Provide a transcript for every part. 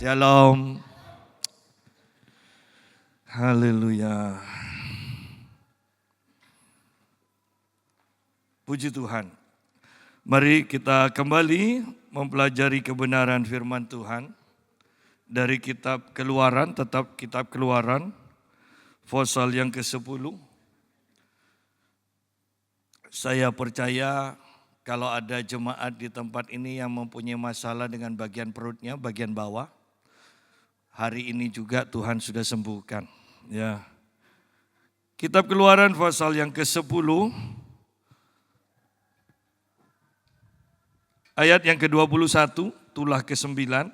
Shalom. Haleluya. Puji Tuhan. Mari kita kembali mempelajari kebenaran firman Tuhan dari kitab Keluaran, tetap kitab Keluaran, pasal yang ke-10. Saya percaya kalau ada jemaat di tempat ini yang mempunyai masalah dengan bagian perutnya, bagian bawah, hari ini juga Tuhan sudah sembuhkan. Ya. Kitab Keluaran pasal yang ke-10, ayat yang ke-21, tulah ke-9.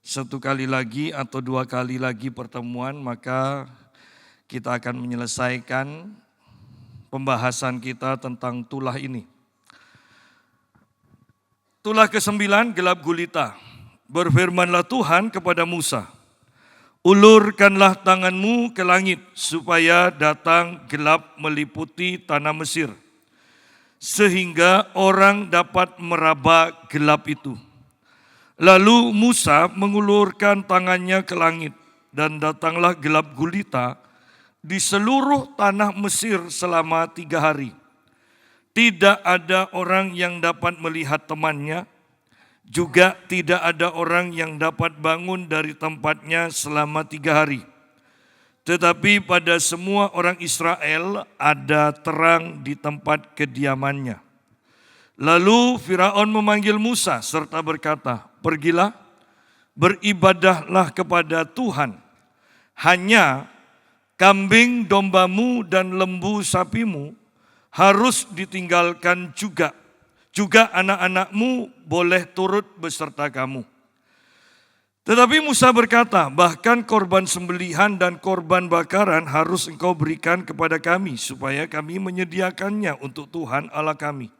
Satu kali lagi atau dua kali lagi pertemuan, maka kita akan menyelesaikan pembahasan kita tentang tulah ini. Tulah ke-9, gelap gulita. Berfirmanlah Tuhan kepada Musa, ulurkanlah tanganmu ke langit supaya datang gelap meliputi tanah Mesir, sehingga orang dapat meraba gelap itu. Lalu Musa mengulurkan tangannya ke langit dan datanglah gelap gulita di seluruh tanah Mesir selama 3 hari. Tidak ada orang yang dapat melihat temannya, juga tidak ada orang yang dapat bangun dari tempatnya selama 3 hari. Tetapi pada semua orang Israel ada terang di tempat kediamannya. Lalu Firaun memanggil Musa serta berkata, pergilah, beribadahlah kepada Tuhan. Hanya kambing dombamu dan lembu sapimu harus ditinggalkan juga. Juga anak-anakmu boleh turut beserta kamu. Tetapi Musa berkata, bahkan korban sembelihan dan korban bakaran harus engkau berikan kepada kami, supaya kami menyediakannya untuk Tuhan Allah kami.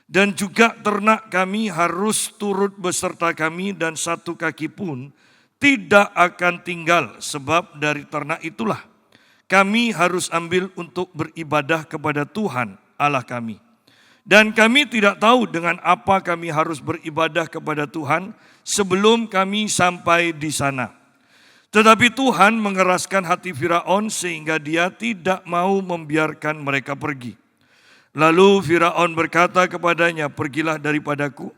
Dan juga ternak kami harus turut beserta kami, dan satu kaki pun tidak akan tinggal, sebab dari ternak itulah kami harus ambil untuk beribadah kepada Tuhan Allah kami. Dan kami tidak tahu dengan apa kami harus beribadah kepada Tuhan sebelum kami sampai di sana. Tetapi Tuhan mengeraskan hati Firaun sehingga dia tidak mau membiarkan mereka pergi. Lalu Firaun berkata kepadanya, pergilah daripadaku,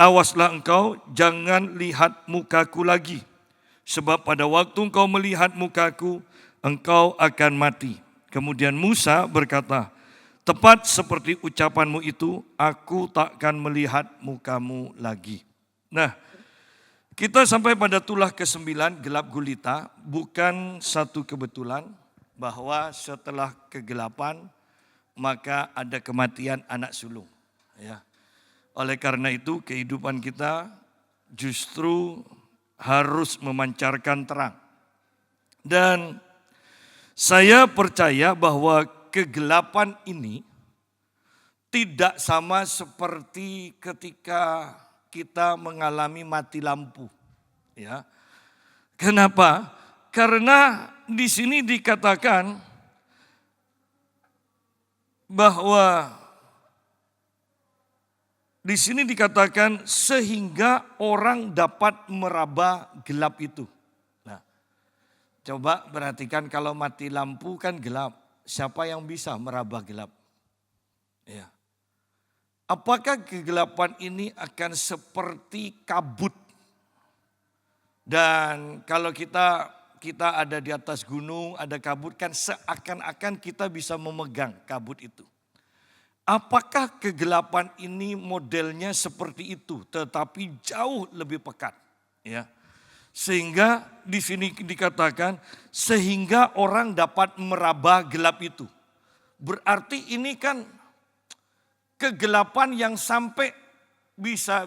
awaslah engkau, jangan lihat mukaku lagi. Sebab pada waktu engkau melihat mukaku, engkau akan mati. Kemudian Musa berkata, tepat seperti ucapanmu itu, aku takkan melihat mukamu lagi. Nah, kita sampai pada tulah ke-9, gelap gulita. Bukan satu kebetulan bahwa setelah kegelapan, maka ada kematian anak sulung. Ya. Oleh karena itu, kehidupan kita justru harus memancarkan terang. Dan saya percaya bahwa kegelapan ini tidak sama seperti ketika kita mengalami mati lampu. Ya. Kenapa? Karena di sini dikatakan bahwa sehingga orang dapat meraba gelap itu. Nah, coba perhatikan kalau mati lampu kan gelap. Siapa yang bisa meraba gelap? Ya. Apakah kegelapan ini akan seperti kabut? Dan kalau kita ada di atas gunung, ada kabut, kan seakan-akan kita bisa memegang kabut itu. Apakah kegelapan ini modelnya seperti itu, tetapi jauh lebih pekat? Ya. Sehingga di sini dikatakan sehingga orang dapat meraba gelap itu. Berarti ini kan kegelapan yang sampai bisa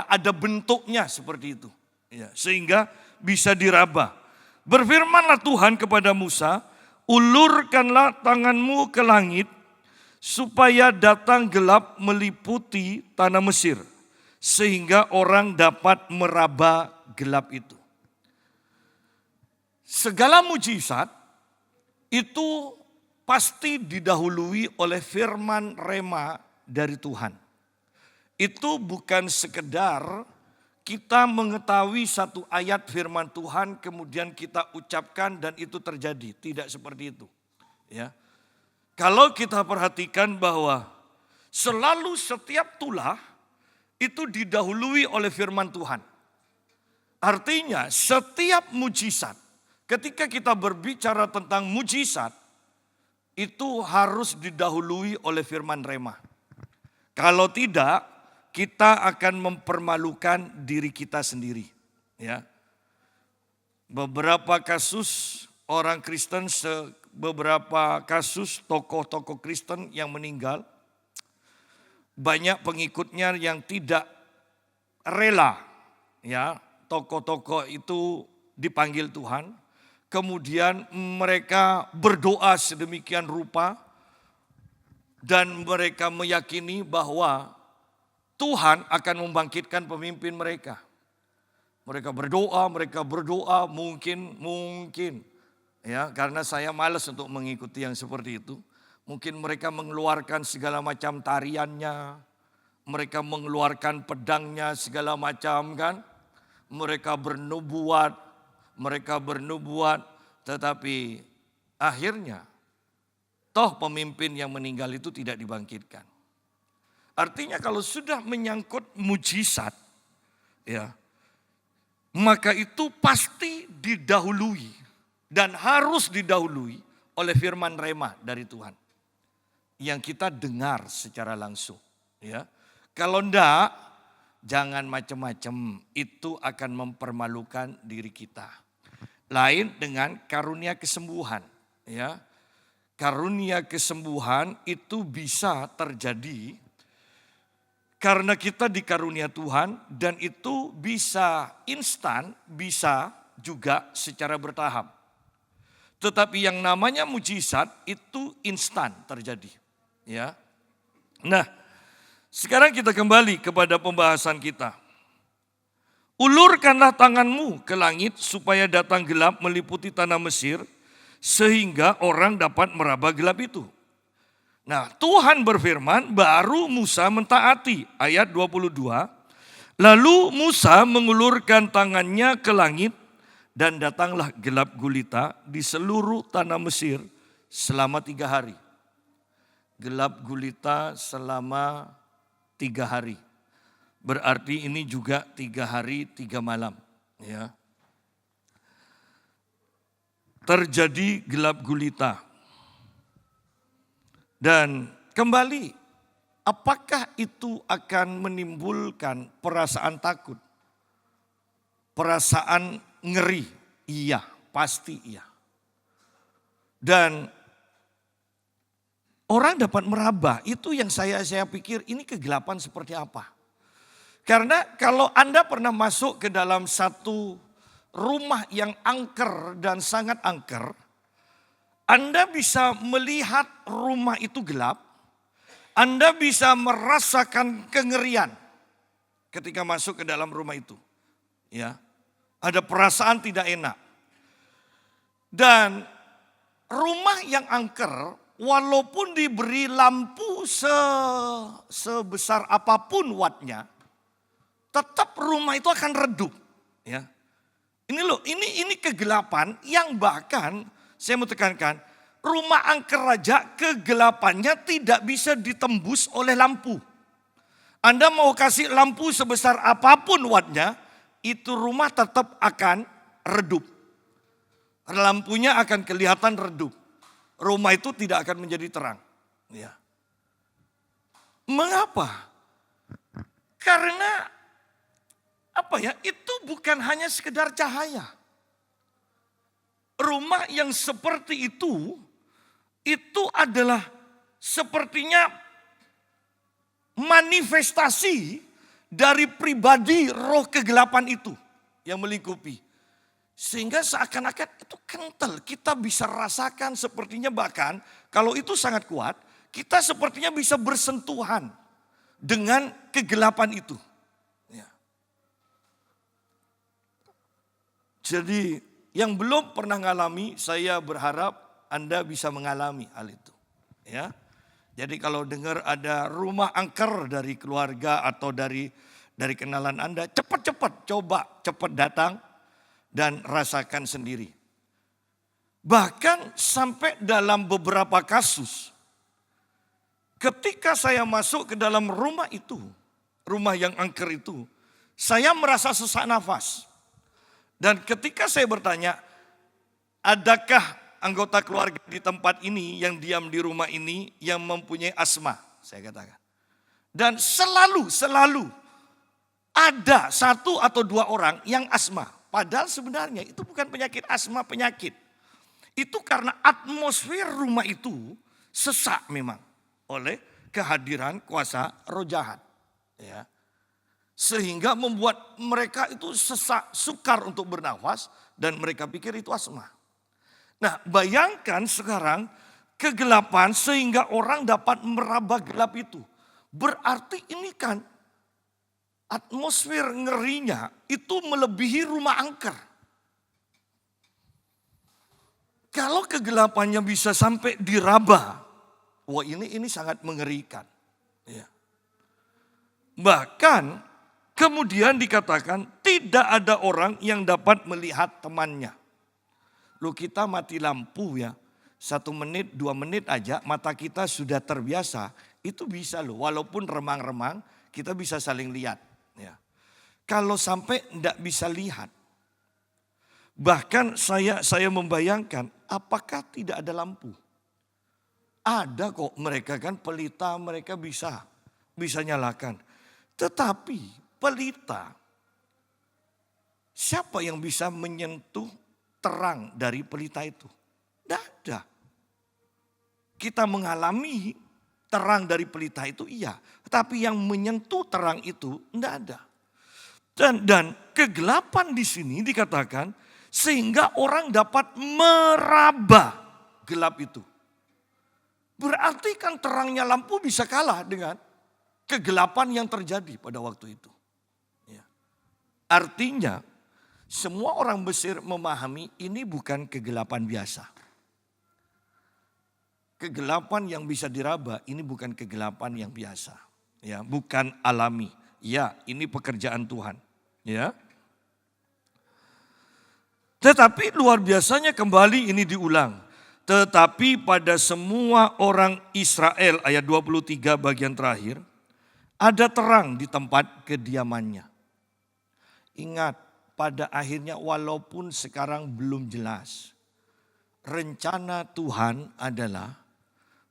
ada bentuknya seperti itu. Ya, sehingga bisa diraba. Berfirmanlah Tuhan kepada Musa, ulurkanlah tanganmu ke langit supaya datang gelap meliputi tanah Mesir, sehingga orang dapat meraba gelap itu. Segala mujizat itu pasti didahului oleh firman rema dari Tuhan. itu bukan sekedar kita mengetahui satu ayat firman Tuhan kemudian kita ucapkan dan itu terjadi. Tidak seperti itu. Ya. Kalau kita perhatikan bahwa selalu setiap tulah itu didahului oleh firman Tuhan. Artinya setiap mujizat, ketika kita berbicara tentang mujizat, itu harus didahului oleh firman rema. Kalau tidak, kita akan mempermalukan diri kita sendiri. Ya. Beberapa kasus orang Kristen, beberapa kasus tokoh-tokoh Kristen yang meninggal, banyak pengikutnya yang tidak rela, ya, tokoh-tokoh itu dipanggil Tuhan, kemudian mereka berdoa sedemikian rupa dan mereka meyakini bahwa Tuhan akan membangkitkan pemimpin mereka. Mereka berdoa, mungkin, ya, karena saya malas untuk mengikuti yang seperti itu. Mungkin mereka mengeluarkan segala macam tariannya, mereka mengeluarkan pedangnya segala macam kan. Mereka bernubuat, tetapi akhirnya toh pemimpin yang meninggal itu tidak dibangkitkan. Artinya kalau sudah menyangkut mujizat, ya, maka itu pasti didahului dan harus didahului oleh firman rema dari Tuhan yang kita dengar secara langsung, ya. Kalau enggak, jangan macam-macam, itu akan mempermalukan diri kita. Lain dengan karunia kesembuhan, ya. Karunia kesembuhan itu bisa terjadi karena kita dikarunia Tuhan dan itu bisa instan, bisa juga secara bertahap. Tetapi yang namanya mujizat itu instan terjadi, ya. Nah, sekarang kita kembali kepada pembahasan kita. Ulurkanlah tanganmu ke langit supaya datang gelap meliputi tanah Mesir sehingga orang dapat meraba gelap itu. Nah, Tuhan berfirman baru Musa mentaati ayat 22. Lalu Musa mengulurkan tangannya ke langit dan datanglah gelap gulita di seluruh tanah Mesir selama 3 hari. Gelap gulita selama 3 hari. Berarti ini juga 3 hari 3 malam. Ya. Terjadi gelap gulita. Dan kembali, apakah itu akan menimbulkan perasaan takut? Perasaan ngeri? Iya, pasti iya. Dan orang dapat meraba, itu yang saya pikir ini kegelapan seperti apa. Karena kalau Anda pernah masuk ke dalam satu rumah yang angker dan sangat angker, Anda bisa melihat rumah itu gelap, Anda bisa merasakan kengerian ketika masuk ke dalam rumah itu. Ya, ada perasaan tidak enak. Dan rumah yang angker, walaupun diberi lampu sebesar apapun wattnya, tetap rumah itu akan redup. Ya. Ini loh, ini kegelapan yang bahkan saya mau tekankan, rumah angker aja kegelapannya tidak bisa ditembus oleh lampu. Anda mau kasih lampu sebesar apapun wattnya, itu rumah tetap akan redup. Lampunya akan kelihatan redup. Rumah itu tidak akan menjadi terang. Ya. Mengapa? Karena itu bukan hanya sekedar cahaya. Rumah yang seperti itu adalah sepertinya manifestasi dari pribadi roh kegelapan itu yang melingkupi. Sehingga seakan-akan itu kental, kita bisa rasakan sepertinya bahkan kalau itu sangat kuat, kita sepertinya bisa bersentuhan dengan kegelapan itu. Ya. Jadi yang belum pernah mengalami, saya berharap Anda bisa mengalami hal itu. Ya. Jadi kalau dengar ada rumah angker dari keluarga atau dari kenalan Anda, cepat-cepat coba cepat datang dan rasakan sendiri. Bahkan sampai dalam beberapa kasus, ketika saya masuk ke dalam rumah itu, rumah yang angker itu, saya merasa sesak nafas. Dan ketika saya bertanya, adakah anggota keluarga di tempat ini yang diam di rumah ini yang mempunyai asma? Saya katakan. Dan selalu ada satu atau dua orang yang asma. Padahal sebenarnya itu bukan penyakit asma, penyakit. Itu karena atmosfer rumah itu sesak memang oleh kehadiran kuasa roh jahat. Ya. Sehingga membuat mereka itu sesak, sukar untuk bernafas dan mereka pikir itu asma. Nah, bayangkan sekarang kegelapan sehingga orang dapat meraba gelap itu. Berarti ini kan atmosfer ngerinya itu melebihi rumah angker. Kalau kegelapannya bisa sampai diraba, wah ini sangat mengerikan. Ya. Bahkan kemudian dikatakan tidak ada orang yang dapat melihat temannya. Loh, kita mati lampu ya, 1 menit 2 menit aja mata kita sudah terbiasa. Itu bisa loh, walaupun remang-remang kita bisa saling lihat. Ya. Kalau sampai tidak bisa lihat, bahkan saya membayangkan apakah tidak ada lampu? Ada kok, mereka kan pelita, mereka bisa nyalakan. Tetapi pelita, siapa yang bisa menyentuh terang dari pelita itu? Tidak ada. Kita mengalami terang dari pelita itu iya. Tetapi yang menyentuh terang itu tidak ada. Dan kegelapan di sini dikatakan sehingga orang dapat meraba gelap itu. Berarti kan terangnya lampu bisa kalah dengan kegelapan yang terjadi pada waktu itu. Ya. Artinya semua orang Mesir memahami ini bukan kegelapan biasa. Kegelapan yang bisa diraba ini bukan kegelapan yang biasa. Ya, bukan alami. Ya, ini pekerjaan Tuhan. Ya. Tetapi luar biasanya kembali ini diulang. Tetapi pada semua orang Israel, ayat 23 bagian terakhir, ada terang di tempat kediamannya. Ingat, pada akhirnya walaupun sekarang belum jelas, rencana Tuhan adalah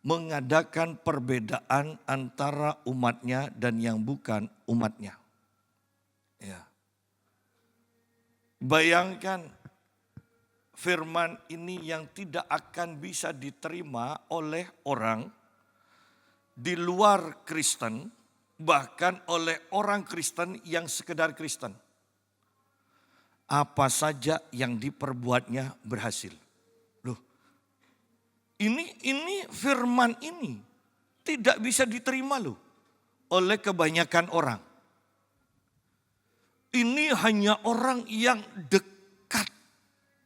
mengadakan perbedaan antara umatnya dan yang bukan umatnya. Ya. Bayangkan firman ini yang tidak akan bisa diterima oleh orang di luar Kristen, bahkan oleh orang Kristen yang sekedar Kristen. Apa saja yang diperbuatnya berhasil. Loh, ini firman ini tidak bisa diterima loh oleh kebanyakan orang. Ini hanya orang yang dekat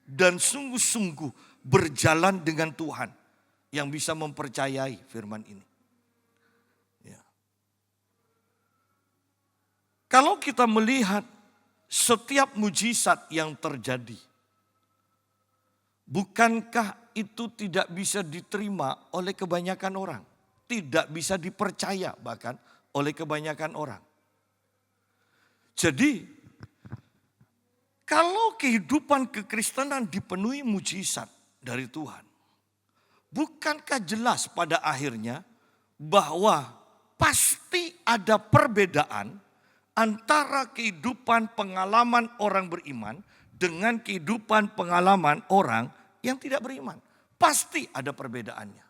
dan sungguh-sungguh berjalan dengan Tuhan yang bisa mempercayai firman ini. Ya. Kalau kita melihat setiap mujizat yang terjadi, bukankah itu tidak bisa diterima oleh kebanyakan orang? Tidak bisa dipercaya bahkan oleh kebanyakan orang. Jadi, kalau kehidupan kekristenan dipenuhi mujizat dari Tuhan, bukankah jelas pada akhirnya bahwa pasti ada perbedaan antara kehidupan pengalaman orang beriman dengan kehidupan pengalaman orang yang tidak beriman. Pasti ada perbedaannya.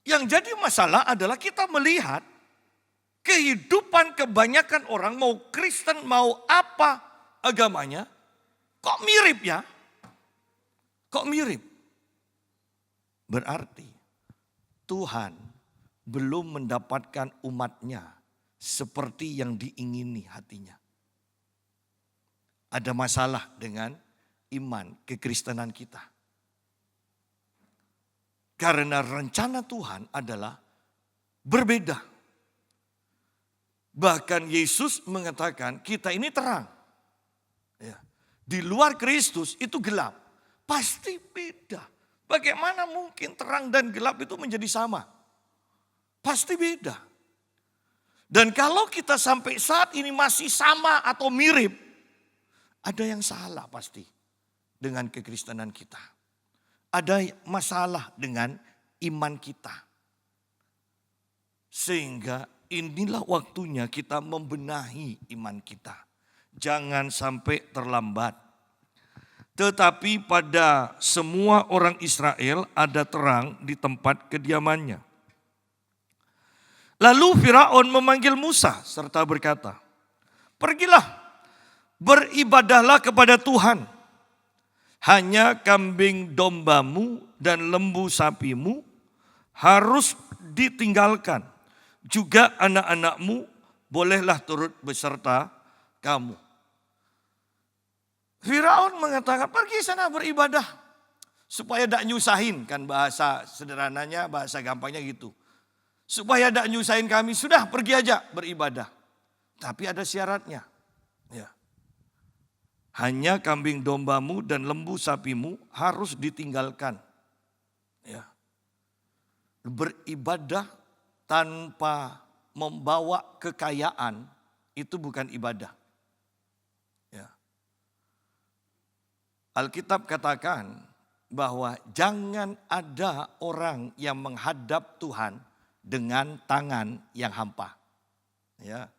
Yang jadi masalah adalah kita melihat kehidupan kebanyakan orang, mau Kristen mau apa agamanya, kok mirip ya? Kok mirip? Berarti Tuhan belum mendapatkan umatnya seperti yang diingini hatinya. Ada masalah dengan iman kekristenan kita. Karena rencana Tuhan adalah berbeda. Bahkan Yesus mengatakan kita ini terang. Ya. Di luar Kristus itu gelap. Pasti beda. Bagaimana mungkin terang dan gelap itu menjadi sama? Pasti beda. Dan kalau kita sampai saat ini masih sama atau mirip, ada yang salah pasti dengan kekristenan kita. Ada masalah dengan iman kita. Sehingga inilah waktunya kita membenahi iman kita. Jangan sampai terlambat. Tetapi pada semua orang Israel ada terang di tempat kediamannya. Lalu Firaun memanggil Musa serta berkata, "Pergilah, beribadahlah kepada Tuhan. Hanya kambing dombamu dan lembu sapimu harus ditinggalkan. Juga anak-anakmu bolehlah turut beserta kamu." Firaun mengatakan, "Pergi sana beribadah." Supaya tidak nyusahin, kan bahasa sederhananya, bahasa gampangnya gitu. Supaya tidak nyusahin kami, sudah pergi aja beribadah. Tapi ada syaratnya. Ya. Hanya kambing dombamu dan lembu sapimu harus ditinggalkan. Ya. Beribadah tanpa membawa kekayaan itu bukan ibadah. Ya. Alkitab katakan bahwa jangan ada orang yang menghadap Tuhan dengan tangan yang hampa. Ya.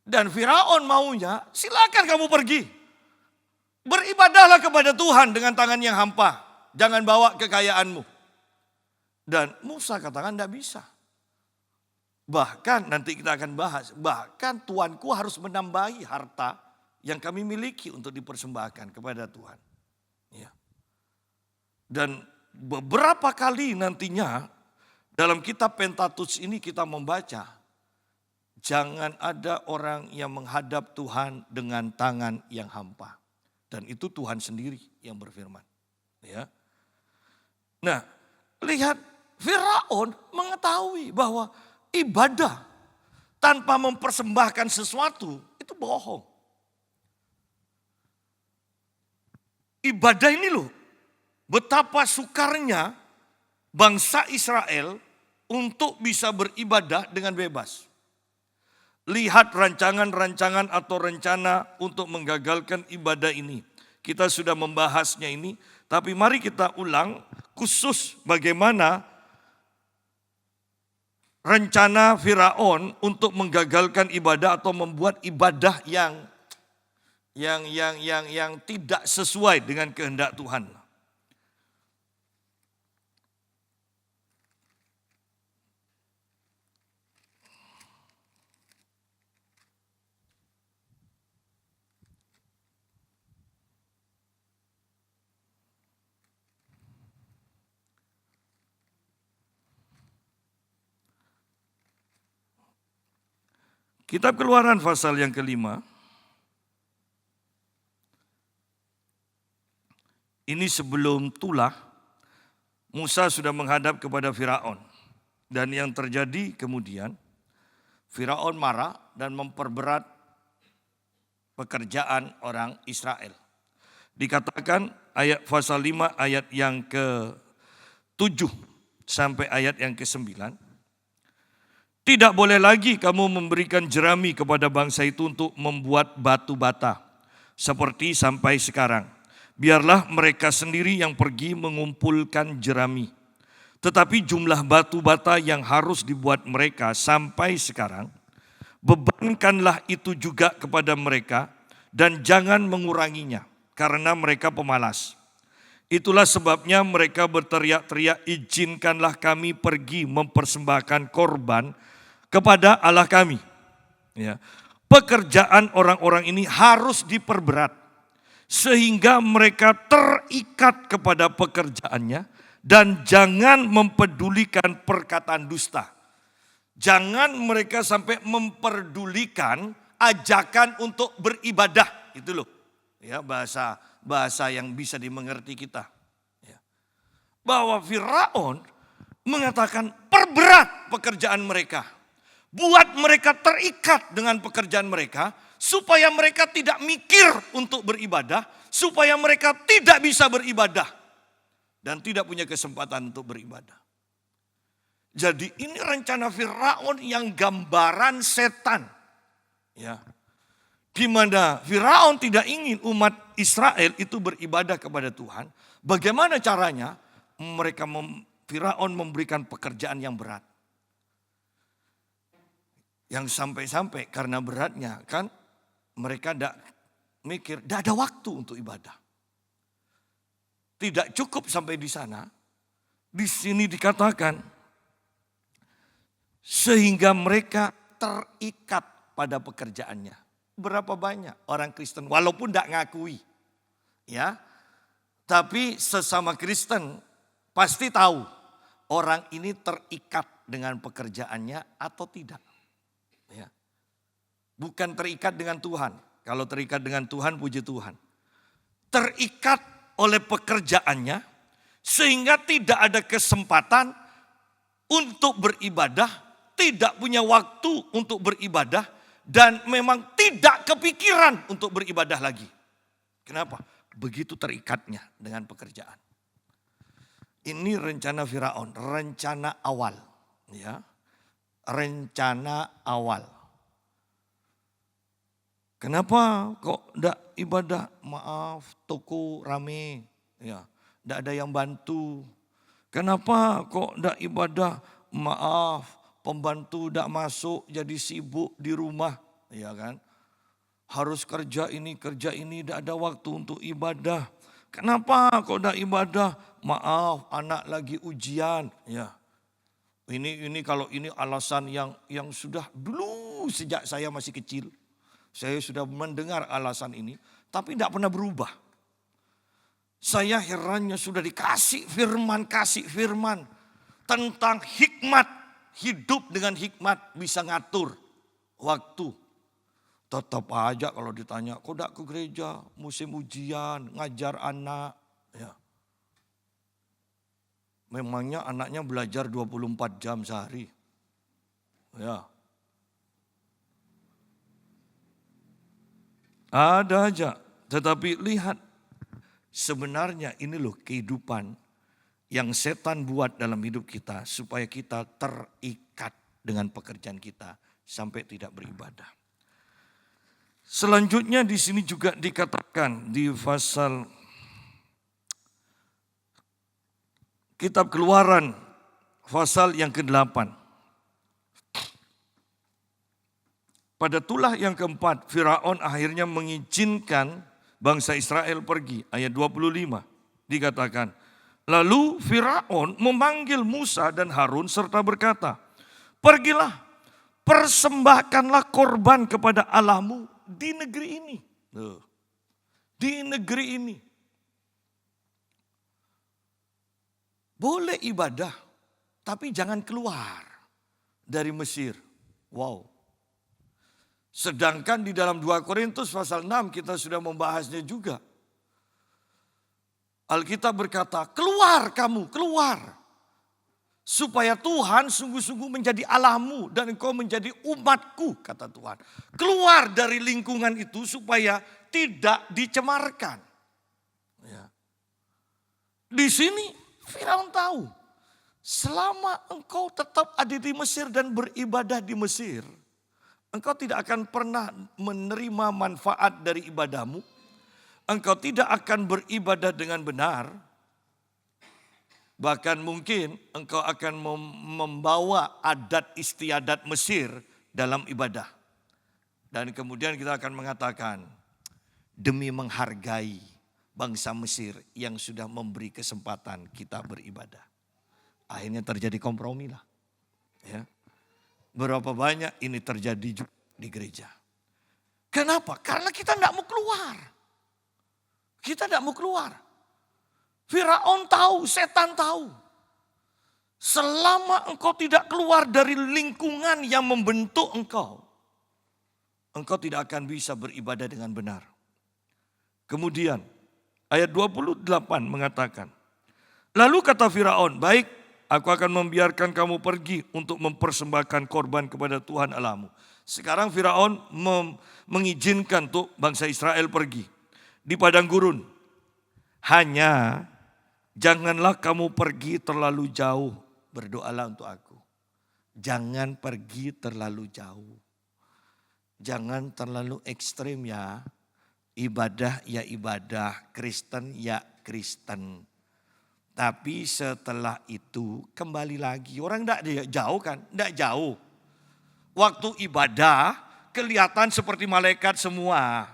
Dan Firaun maunya, silakan kamu pergi. Beribadahlah kepada Tuhan dengan tangan yang hampa. Jangan bawa kekayaanmu. Dan Musa katakan tidak bisa. Bahkan nanti kita akan bahas. Bahkan Tuanku harus menambahi harta yang kami miliki untuk dipersembahkan kepada Tuhan. Ya. Dan beberapa kali nantinya dalam kitab Pentatus ini kita membaca. Jangan ada orang yang menghadap Tuhan dengan tangan yang hampa. Dan itu Tuhan sendiri yang berfirman. Ya. Nah, lihat Firaun mengetahui bahwa ibadah tanpa mempersembahkan sesuatu itu bohong. Ibadah ini loh, betapa sukarnya bangsa Israel untuk bisa beribadah dengan bebas. Lihat rancangan-rancangan atau rencana untuk menggagalkan ibadah ini. Kita sudah membahasnya ini, tapi mari kita ulang khusus bagaimana rencana Firaun untuk menggagalkan ibadah atau membuat ibadah yang tidak sesuai dengan kehendak Tuhan. Kitab Keluaran pasal yang kelima. Ini sebelum tulah, Musa sudah menghadap kepada Firaun. Dan yang terjadi kemudian, Firaun marah dan memperberat pekerjaan orang Israel. Dikatakan ayat pasal 5 ayat yang ke-7 sampai ayat yang ke-9. Tidak boleh lagi kamu memberikan jerami kepada bangsa itu untuk membuat batu bata. Seperti sampai sekarang. Biarlah mereka sendiri yang pergi mengumpulkan jerami. Tetapi jumlah batu bata yang harus dibuat mereka sampai sekarang, bebankanlah itu juga kepada mereka dan jangan menguranginya. Karena mereka pemalas. Itulah sebabnya mereka berteriak-teriak, izinkanlah kami pergi mempersembahkan korban kepada Allah kami. Ya. Pekerjaan orang-orang ini harus diperberat. Sehingga mereka terikat kepada pekerjaannya. Dan jangan mempedulikan perkataan dusta. Jangan mereka sampai memperdulikan ajakan untuk beribadah. Itu loh. Ya, bahasa yang bisa dimengerti kita. Ya. bahwa Firaun mengatakan perberat pekerjaan mereka. Buat mereka terikat dengan pekerjaan mereka, supaya mereka tidak mikir untuk beribadah, supaya mereka tidak bisa beribadah dan tidak punya kesempatan untuk beribadah. Jadi ini rencana Firaun yang gambaran setan. Ya. Di mana Firaun tidak ingin umat Israel itu beribadah kepada Tuhan. Bagaimana caranya? Firaun memberikan pekerjaan yang berat. Yang sampai-sampai karena beratnya kan mereka tidak mikir, tidak ada waktu untuk ibadah. Tidak cukup sampai di sana. Di sini dikatakan sehingga mereka terikat pada pekerjaannya. Berapa banyak orang Kristen walaupun tidak ngakui. Ya. Tapi sesama Kristen pasti tahu orang ini terikat dengan pekerjaannya atau tidak. Ya. Bukan terikat dengan Tuhan. Kalau terikat dengan Tuhan, puji Tuhan. Terikat oleh pekerjaannya sehingga tidak ada kesempatan untuk beribadah, tidak punya waktu untuk beribadah, dan memang tidak kepikiran untuk beribadah lagi. Kenapa? Begitu terikatnya dengan pekerjaan. Ini rencana Firaun, rencana awal. Ya. Rencana awal. Kenapa kok tidak ibadah? Maaf, toko rame. Ya, tidak ada yang bantu. Kenapa kok tidak ibadah? Maaf, pembantu tidak masuk, jadi sibuk di rumah. Ya kan? Harus kerja ini, tidak ada waktu untuk ibadah. Kenapa kok tidak ibadah? Maaf, anak lagi ujian. Ya. Ini kalau ini alasan yang sudah dulu sejak saya masih kecil. Saya sudah mendengar alasan ini, tapi tidak pernah berubah. Saya herannya sudah kasih firman tentang hikmat, hidup dengan hikmat bisa ngatur waktu. Tetap aja kalau ditanya, kok tidak ke gereja, musim ujian, ngajar anak. Ya. Memangnya anaknya belajar 24 jam sehari. Ya. Ada aja, tetapi lihat sebenarnya ini loh kehidupan yang setan buat dalam hidup kita supaya kita terikat dengan pekerjaan kita sampai tidak beribadah. Selanjutnya di sini juga dikatakan di pasal Kitab Keluaran pasal yang ke-8. Pada tulah yang keempat, Firaun akhirnya mengizinkan bangsa Israel pergi. Ayat 25 dikatakan, lalu Firaun memanggil Musa dan Harun serta berkata, pergilah, persembahkanlah korban kepada Allahmu di negeri ini. Di negeri ini. Boleh ibadah, tapi jangan keluar dari Mesir. Wow. Sedangkan di dalam 2 Korintus pasal 6 kita sudah membahasnya juga. Alkitab berkata, keluar kamu, keluar. Supaya Tuhan sungguh-sungguh menjadi Allahmu dan engkau menjadi umatku, kata Tuhan. Keluar dari lingkungan itu supaya tidak dicemarkan. Ya. Di sini Firaun tahu, selama engkau tetap ada di Mesir dan beribadah di Mesir, engkau tidak akan pernah menerima manfaat dari ibadahmu. Engkau tidak akan beribadah dengan benar. Bahkan mungkin engkau akan membawa adat istiadat Mesir dalam ibadah. Dan kemudian kita akan mengatakan, demi menghargai bangsa Mesir yang sudah memberi kesempatan kita beribadah. Akhirnya terjadi kompromi lah. Ya. Berapa banyak ini terjadi di gereja. Kenapa? Karena kita tidak mau keluar. Kita tidak mau keluar. Firaun tahu, setan tahu. Selama engkau tidak keluar dari lingkungan yang membentuk engkau, engkau tidak akan bisa beribadah dengan benar. Kemudian ayat 28 mengatakan, Lalu kata Firaun, baik, aku akan membiarkan kamu pergi untuk mempersembahkan korban kepada Tuhan Allahmu. Sekarang Firaun mengizinkan untuk bangsa Israel pergi di padang gurun. Hanya janganlah kamu pergi terlalu jauh. Berdoalah untuk aku. Jangan pergi terlalu jauh. Jangan terlalu ekstrim ya. Ibadah ya ibadah, Kristen ya Kristen. Tapi setelah itu kembali lagi. Orang tidak jauh kan? Tidak jauh. Waktu ibadah kelihatan seperti malaikat semua.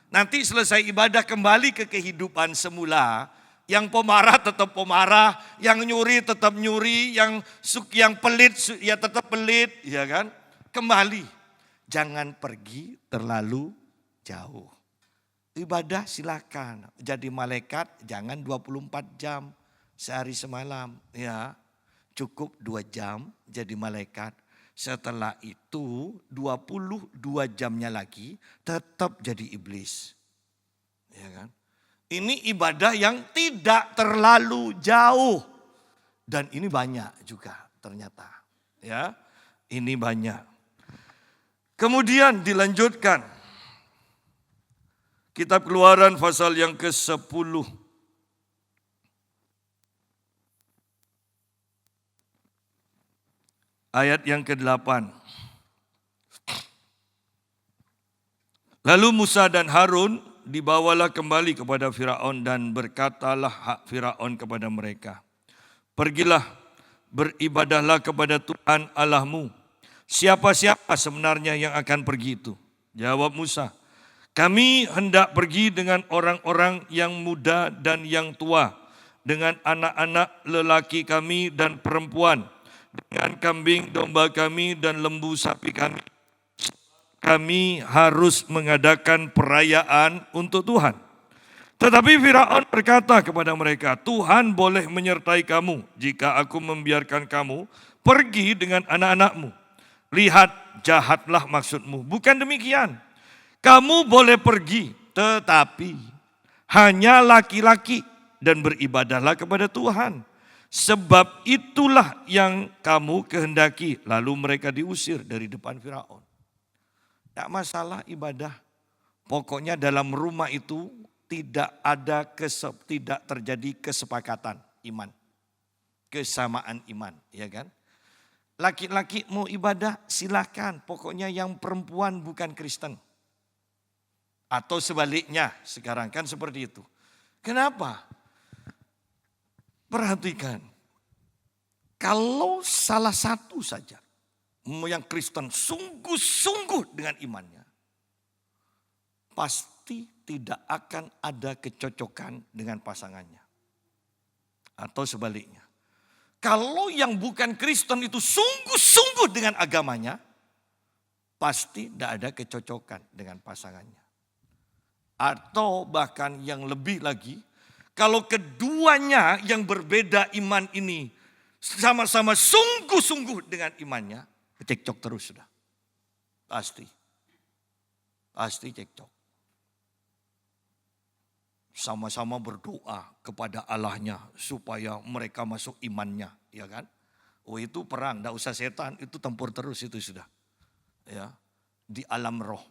Nanti selesai ibadah kembali ke kehidupan semula. Yang pemarah tetap pemarah, yang nyuri tetap nyuri, yang pelit ya tetap pelit, ya kan? Kembali. Jangan pergi terlalu jauh. Ibadah silakan. Jadi malaikat jangan 24 jam. Sehari semalam, ya cukup 2 jam jadi malaikat. Setelah itu 22 jamnya lagi tetap jadi iblis. Ya kan? Ini ibadah yang tidak terlalu jauh. Dan ini banyak juga ternyata. Ya, ini banyak. Kemudian dilanjutkan. Kitab Keluaran pasal yang ke-10. Ayat yang ke-8. Lalu Musa dan Harun dibawalah kembali kepada Firaun dan berkatalah Firaun kepada mereka, pergilah, beribadahlah kepada Tuhan Allahmu. Siapa-siapa sebenarnya yang akan pergi itu? Jawab Musa, kami hendak pergi dengan orang-orang yang muda dan yang tua, dengan anak-anak lelaki kami dan perempuan, dengan kambing domba kami dan lembu sapi kami. Kami harus mengadakan perayaan untuk Tuhan. Tetapi Firaun berkata kepada mereka, Tuhan boleh menyertai kamu jika aku membiarkan kamu pergi dengan anak-anakmu. Lihat, jahatlah maksudmu. Bukan demikian. Kamu boleh pergi, tetapi hanya laki-laki dan beribadahlah kepada Tuhan. Sebab itulah yang kamu kehendaki. Lalu mereka diusir dari depan Firaun. Tidak masalah ibadah. Pokoknya dalam rumah itu tidak terjadi kesepakatan iman. Kesamaan iman, ya kan? Laki-laki mau ibadah silakan. Pokoknya yang perempuan bukan Kristen. Atau sebaliknya sekarang kan seperti itu. Kenapa? Perhatikan, kalau salah satu saja yang Kristen sungguh-sungguh dengan imannya, pasti tidak akan ada kecocokan dengan pasangannya. Atau sebaliknya, kalau yang bukan Kristen itu sungguh-sungguh dengan agamanya, pasti tidak ada kecocokan dengan pasangannya. Atau bahkan yang lebih lagi, kalau keduanya yang berbeda iman ini sama-sama sungguh-sungguh dengan imannya, cekcok terus sudah. Pasti. Pasti cekcok. Sama-sama berdoa kepada Allahnya supaya mereka masuk imannya, ya kan? Oh itu perang, tidak usah setan, itu tempur terus itu sudah. Ya. Di alam roh,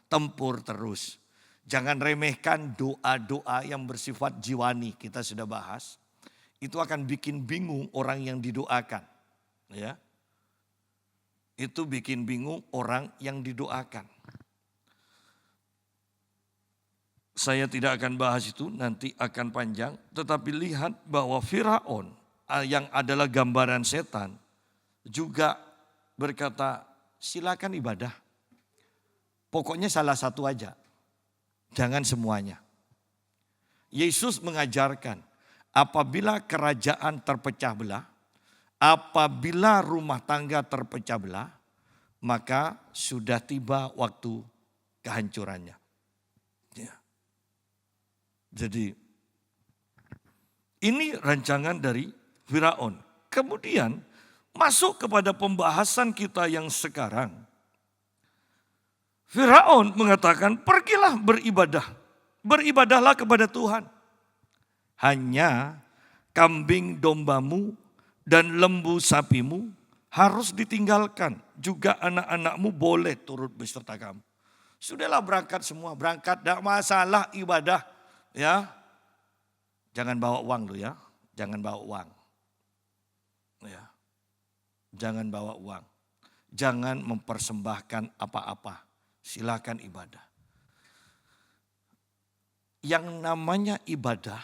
tempur terus. Jangan remehkan doa-doa yang bersifat jiwani, kita sudah bahas. Itu akan bikin bingung orang yang didoakan. Ya. Itu bikin bingung orang yang didoakan. Saya tidak akan bahas itu, nanti akan panjang. Tetapi lihat bahwa Firaun yang adalah gambaran setan juga berkata, silakan ibadah. Pokoknya salah satu aja. Jangan semuanya. Yesus mengajarkan, apabila kerajaan terpecah belah, apabila rumah tangga terpecah belah, maka sudah tiba waktu kehancurannya. Ya. Jadi ini rancangan dari Firaun. Kemudian masuk kepada pembahasan kita yang sekarang. Firaun mengatakan, pergilah beribadah. Beribadahlah kepada Tuhan. Hanya kambing dombamu, dan lembu sapimu harus ditinggalkan. Juga anak-anakmu boleh turut beserta kamu. Sudahlah berangkat semua, berangkat, tidak masalah ibadah. Ya, jangan bawa uang ya, jangan bawa uang. Ya, jangan bawa uang. Jangan mempersembahkan apa-apa. Silakan ibadah. Yang namanya ibadah,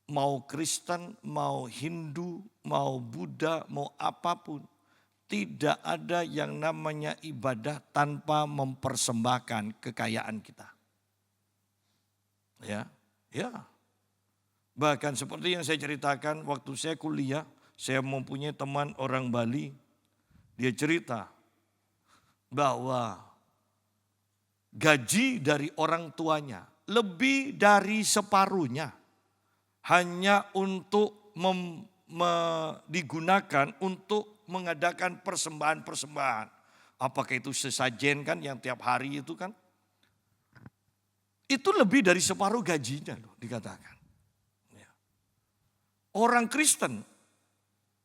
mau Kristen, mau Hindu, mau Buddha, mau apapun, tidak ada yang namanya ibadah tanpa mempersembahkan kekayaan kita. Ya, ya. Bahkan seperti yang saya ceritakan waktu saya kuliah, saya mempunyai teman orang Bali, dia cerita bahwa gaji dari orang tuanya lebih dari separuhnya hanya untuk digunakan untuk mengadakan persembahan-persembahan. Apakah itu sesajen kan yang tiap hari itu kan. Itu lebih dari separuh gajinya loh dikatakan. Ya. Orang Kristen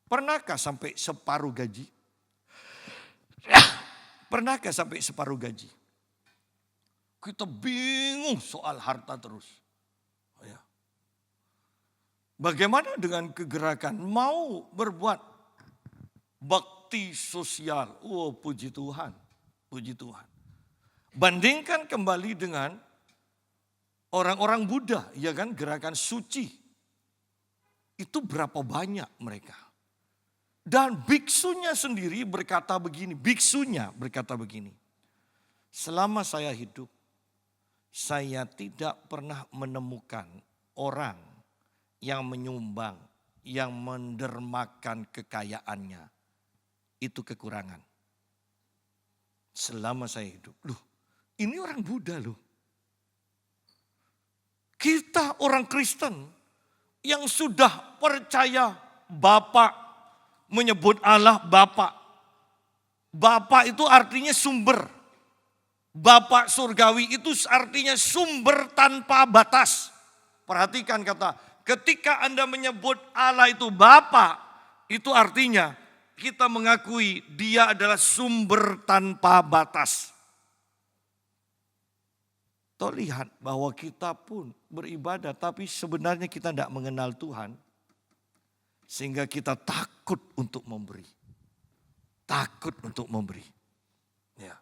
pernahkah sampai separuh gaji? Pernahkah sampai separuh gaji? Kita bingung soal harta terus. Ya. Bagaimana dengan kegerakan mau berbuat bakti sosial? Oh, puji Tuhan, puji Tuhan. Bandingkan kembali dengan orang-orang Buddha, ya kan, gerakan suci. Itu berapa banyak mereka. Dan biksunya sendiri berkata begini, selama saya hidup, saya tidak pernah menemukan orang yang menyumbang, yang mendermakan kekayaannya. Itu kekurangan. Selama saya hidup. Loh, ini orang Buddha loh. Kita orang Kristen yang sudah percaya Bapa, menyebut Allah Bapa. Bapa itu artinya sumber. Bapa surgawi itu artinya sumber tanpa batas. Perhatikan kata, ketika Anda menyebut Allah itu Bapa, itu artinya kita mengakui Dia adalah sumber tanpa batas. Toh lihat bahwa kita pun beribadah tapi sebenarnya kita tidak mengenal Tuhan. Sehingga kita takut untuk memberi. Takut untuk memberi. Ya.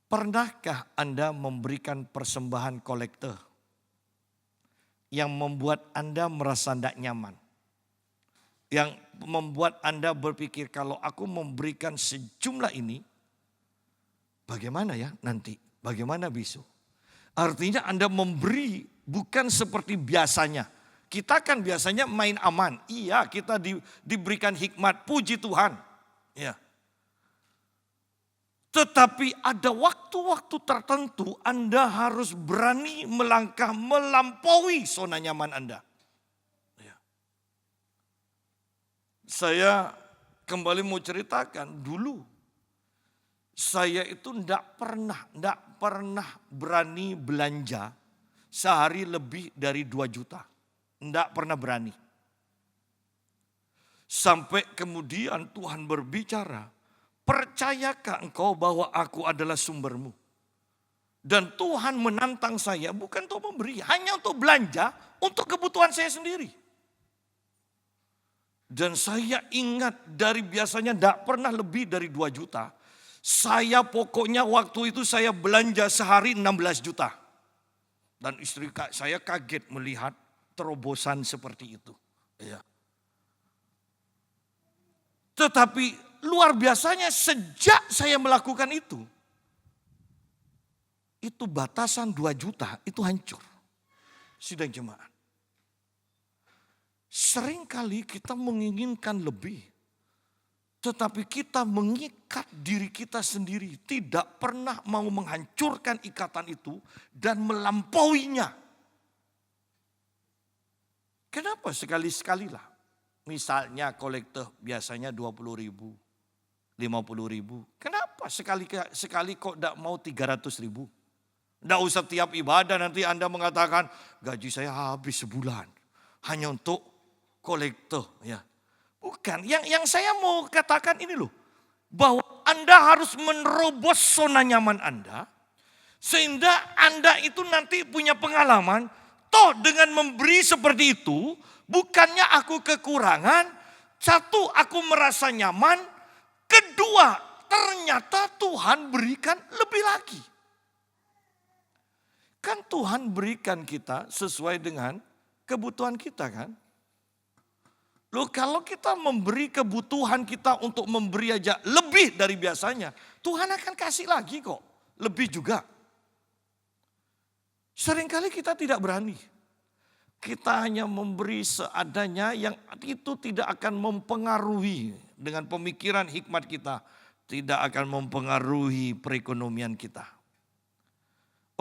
Pernahkah Anda memberikan persembahan kolektor yang membuat Anda merasa tidak nyaman? Yang membuat Anda berpikir kalau aku memberikan sejumlah ini, bagaimana ya nanti? Bagaimana besok? Artinya Anda memberi bukan seperti biasanya. Kita kan biasanya main aman. Iya, kita diberikan hikmat, puji Tuhan. Ya. Tetapi ada waktu-waktu tertentu Anda harus berani melangkah melampaui zona nyaman Anda. Ya. Saya kembali mau ceritakan dulu. Saya itu tidak pernah berani belanja sehari lebih dari 2 juta. Tidak pernah berani. Sampai kemudian Tuhan berbicara, percayakah engkau bahwa aku adalah sumbermu? Dan Tuhan menantang saya bukan untuk memberi, hanya untuk belanja untuk kebutuhan saya sendiri. Dan saya ingat dari biasanya tidak pernah lebih dari 2 juta. Saya pokoknya waktu itu saya belanja sehari 16 juta. Dan istri saya kaget melihat terobosan seperti itu. Ya. Tetapi luar biasanya sejak saya melakukan itu batasan 2 juta itu hancur. Sidang jemaat. Seringkali kita menginginkan lebih. Tetapi kita mengikat diri kita sendiri. Tidak pernah mau menghancurkan ikatan itu dan melampauinya. Kenapa sekali-sekalilah? Misalnya kolektor biasanya 20 ribu, 50 ribu. Kenapa sekali kok tidak mau 300 ribu? Tidak usah tiap ibadah nanti Anda mengatakan gaji saya habis sebulan hanya untuk kolektor. Ya. Bukan, yang saya mau katakan ini loh. Bahwa Anda harus menerobos zona nyaman Anda. Sehingga Anda itu nanti punya pengalaman. Toh dengan memberi seperti itu, bukannya aku kekurangan. Satu, aku merasa nyaman. Kedua, ternyata Tuhan berikan lebih lagi. Kan Tuhan berikan kita sesuai dengan kebutuhan kita kan. Loh kalau kita memberi kebutuhan kita untuk memberi aja lebih dari biasanya. Tuhan akan kasih lagi kok. Lebih juga. Seringkali kita tidak berani. Kita hanya memberi seadanya yang itu tidak akan mempengaruhi dengan pemikiran hikmat kita. Tidak akan mempengaruhi perekonomian kita.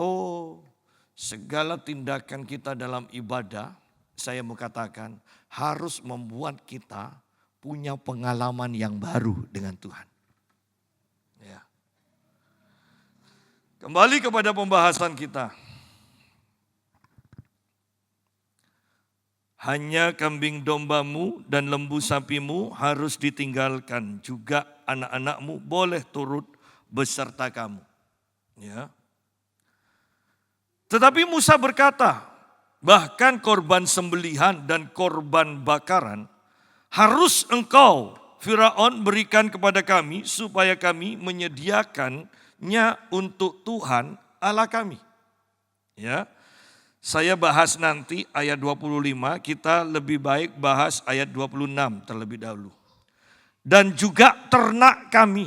Oh, segala tindakan kita dalam ibadah, saya mau katakan harus membuat kita punya pengalaman yang baru dengan Tuhan. Ya. Kembali kepada pembahasan kita. Hanya kambing dombamu dan lembu sapimu harus ditinggalkan. Juga anak-anakmu boleh turut beserta kamu. Ya. Tetapi Musa berkata, bahkan korban sembelihan dan korban bakaran harus engkau Firaun berikan kepada kami supaya kami menyediakannya untuk Tuhan Allah kami. Ya. Saya bahas nanti ayat 25, kita lebih baik bahas ayat 26 terlebih dahulu. Dan juga ternak kami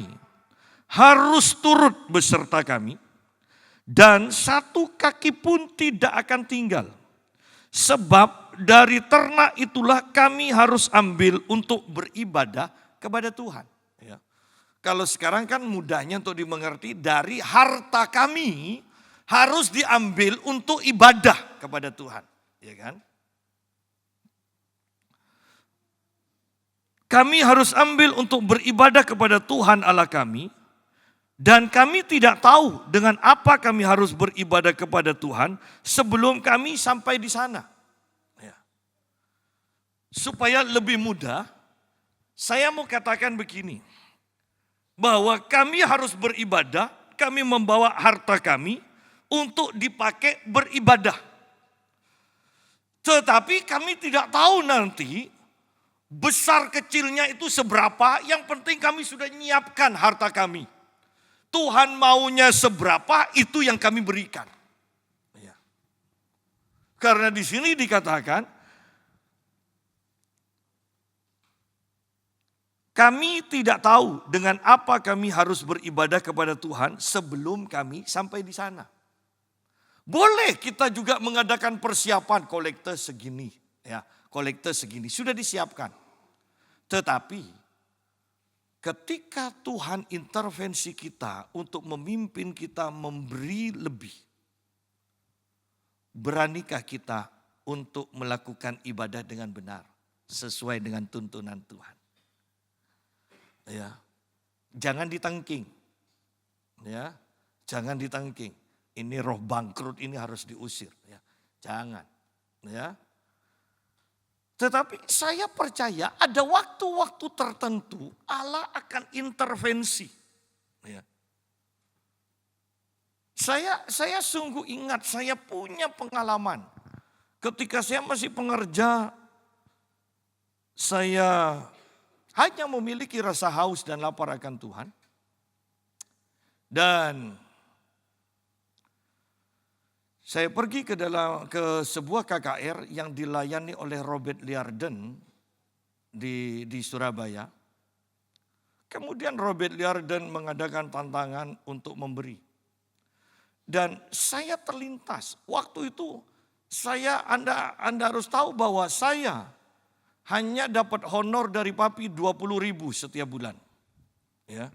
harus turut beserta kami. Dan satu kaki pun tidak akan tinggal. Sebab dari ternak itulah kami harus ambil untuk beribadah kepada Tuhan. Ya. Kalau sekarang kan mudahnya untuk dimengerti dari harta kami harus diambil untuk ibadah kepada Tuhan. Ya kan? Kami harus ambil untuk beribadah kepada Tuhan Allah kami. Dan kami tidak tahu dengan apa kami harus beribadah kepada Tuhan sebelum kami sampai di sana. Ya. Supaya lebih mudah, saya mau katakan begini. Bahwa kami harus beribadah, kami membawa harta kami untuk dipakai beribadah. Tetapi kami tidak tahu nanti besar kecilnya itu seberapa, yang penting kami sudah menyiapkan harta kami. Tuhan maunya seberapa, itu yang kami berikan. Ya. Karena di sini dikatakan, kami tidak tahu dengan apa kami harus beribadah kepada Tuhan sebelum kami sampai di sana. Boleh kita juga mengadakan persiapan kolektor segini. Ya, kolektor segini, sudah disiapkan. Tetapi ketika Tuhan intervensi kita untuk memimpin kita memberi lebih. Beranikah kita untuk melakukan ibadah dengan benar. Sesuai dengan tuntunan Tuhan. Ya, jangan ditengking. Ya, jangan ditengking. Ini roh bangkrut ini harus diusir. Ya, jangan. Ya. Tetapi saya percaya ada waktu-waktu tertentu Allah akan intervensi. Ya. Saya sungguh ingat, saya punya pengalaman. Ketika saya masih pengerja, saya hanya memiliki rasa haus dan lapar akan Tuhan. Dan saya pergi ke sebuah KKR yang dilayani oleh Robert Liardon di Surabaya. Kemudian Robert Liardon mengadakan tantangan untuk memberi. Dan saya terlintas. Waktu itu Anda harus tahu bahwa saya hanya dapat honor dari papi 20.000 setiap bulan. Ya.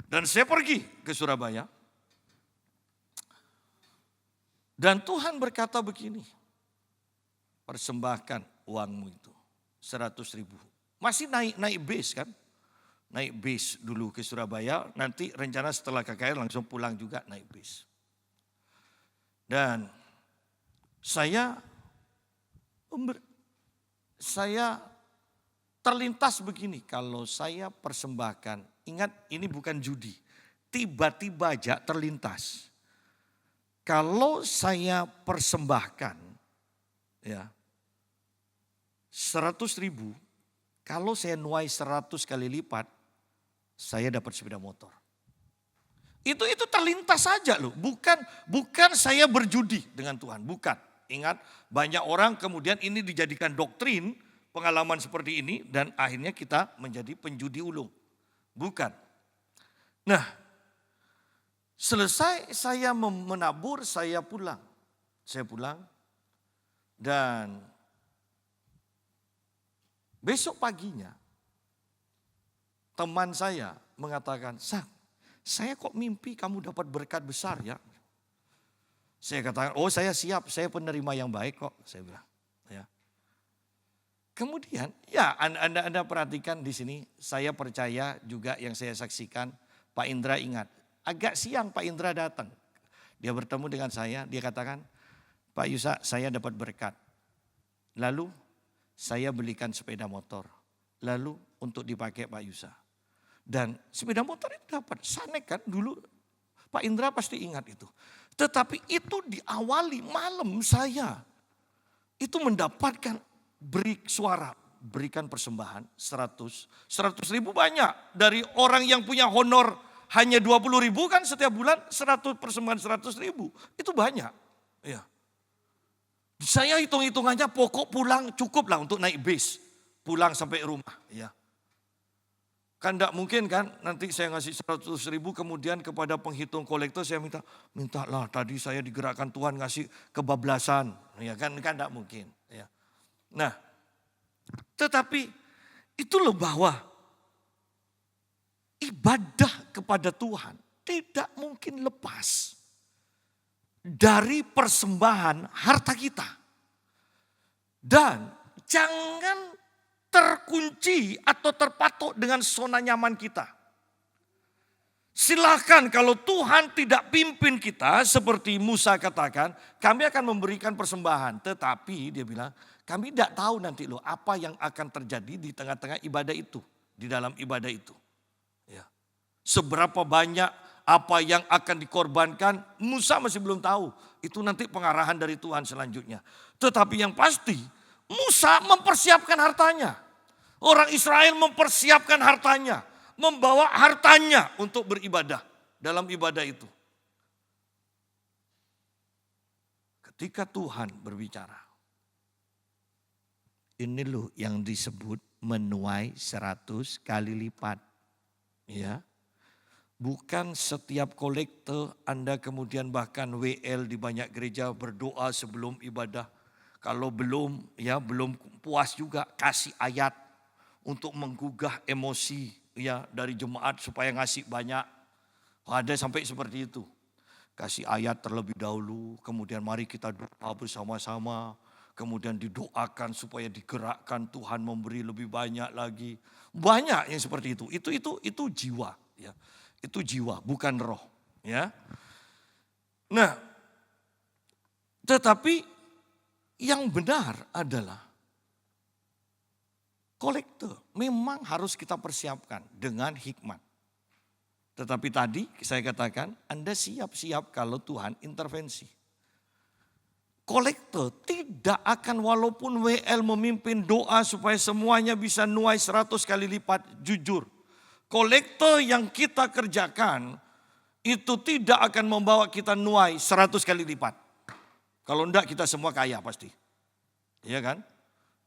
Dan saya pergi ke Surabaya. Dan Tuhan berkata begini, persembahkan uangmu itu 100.000. Masih naik bis kan? Naik bis dulu ke Surabaya, nanti rencana setelah KKR langsung pulang juga naik bis. Dan saya saya terlintas begini, kalau saya persembahkan, ingat ini bukan judi, tiba-tiba aja terlintas. Kalau saya persembahkan ya 100.000, kalau saya nuai 100 kali lipat, saya dapat sepeda motor. Itu terlintas saja loh, bukan saya berjudi dengan Tuhan, bukan. Ingat, banyak orang kemudian ini dijadikan doktrin, pengalaman seperti ini, dan akhirnya kita menjadi penjudi ulung. Bukan. Nah, selesai saya menabur, saya pulang. Saya pulang dan besok paginya teman saya mengatakan, "Sang, saya kok mimpi kamu dapat berkat besar ya?" Saya katakan, "Oh saya siap, saya penerima yang baik kok," saya bilang. Ya. Kemudian, ya Anda perhatikan di sini, saya percaya juga yang saya saksikan, Pak Indra ingat, agak siang Pak Indra datang. Dia bertemu dengan saya, dia katakan, "Pak Yusa, saya dapat berkat. Lalu saya belikan sepeda motor. Lalu untuk dipakai Pak Yusa." Dan sepeda motor itu dapat, Sanek kan dulu, Pak Indra pasti ingat itu. Tetapi itu diawali malam saya. Itu mendapatkan berikan persembahan 100.000 banyak. Dari orang yang punya honor hanya 20.000 kan setiap bulan 100 persembahan 100.000. Itu banyak. Ya. Saya hitung-hitungannya pokok pulang cukup lah untuk naik bis. Pulang sampai rumah. Ya. Kan tidak mungkin kan nanti saya ngasih 100.000 kemudian kepada penghitung kolektor saya mintalah tadi saya digerakkan Tuhan ngasih kebablasan. Ya kan tidak mungkin. Ya. Nah tetapi itu loh bahwa ibadah kepada Tuhan tidak mungkin lepas dari persembahan harta kita. Dan jangan terkunci atau terpatok dengan zona nyaman kita. Silakan kalau Tuhan tidak pimpin kita seperti Musa katakan, kami akan memberikan persembahan. Tetapi dia bilang, kami tidak tahu nanti loh apa yang akan terjadi di tengah-tengah ibadah itu. Di dalam ibadah itu. Ya. Seberapa banyak apa yang akan dikorbankan, Musa masih belum tahu. Itu nanti pengarahan dari Tuhan selanjutnya. Tetapi yang pasti, Musa mempersiapkan hartanya. Orang Israel mempersiapkan hartanya. Membawa hartanya untuk beribadah dalam ibadah itu. Ketika Tuhan berbicara. Ini loh yang disebut menuai 100 kali lipat. Ya. Bukan setiap kolektor Anda kemudian bahkan WL di banyak gereja berdoa sebelum ibadah. Kalau belum puas juga kasih ayat untuk menggugah emosi ya dari jemaat supaya ngasih banyak. Ada sampai seperti itu. Kasih ayat terlebih dahulu, kemudian mari kita doa bersama-sama. Kemudian didoakan supaya digerakkan Tuhan memberi lebih banyak lagi. Banyak yang seperti itu. Itu jiwa ya. Itu jiwa, bukan roh ya. Nah, tetapi yang benar adalah kolektor memang harus kita persiapkan dengan hikmat. Tetapi tadi saya katakan Anda siap-siap kalau Tuhan intervensi. Kolektor tidak akan walaupun WL memimpin doa supaya semuanya bisa nuai 100 kali lipat, jujur. Kolektor yang kita kerjakan itu tidak akan membawa kita nuai 100 kali lipat. Kalau enggak kita semua kaya pasti. Iya kan?